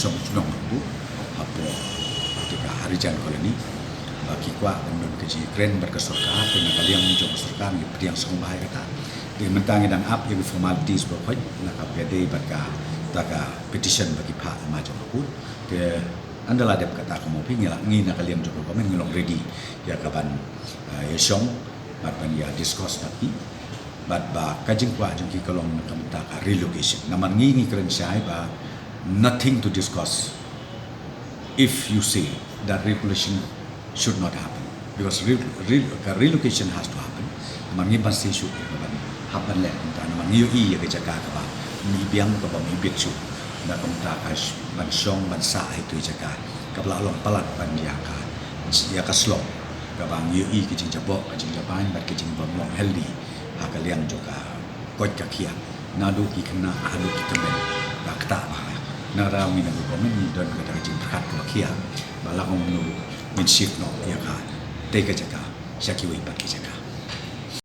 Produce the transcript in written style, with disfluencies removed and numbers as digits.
song nong bu apa ketika hari jan koloni bagi kwa menun keji kren berkesorka dengan kalian menjong sorka ni priang song bahaya kata di mentang dan up yang formalities berkoi nak pede baka taka petition bagi pak majong aku ke andala dep kata kamu pingin ngi nak kalian jong komen ngilong ready ya kapan ya song ban ya discuss tapi bat ba kajing kwa jong ki kalong nakam taka relocation naman ngi kren sai ba nothing to discuss if you say that relocation should not happen because relocation has to happen naman ngi pasti should happen le ta naman ngi i ya jaga ka ba mi biang ka ba mi biak su na kam ta ka ban song ban sa ai tu jaga ka bla long palat ban ya ka slong ka bang ngi i ki jing jabo ka jing jaban bat ki jing bom long healthy ha ka liang juga ko ka kia na du ki kena adu ki kemen ba kata ba na ra mi na ko men ni don ka jing prakat ka kia ba la ko nu min shift no ya ka te ka jaga saki wi pat ki jaga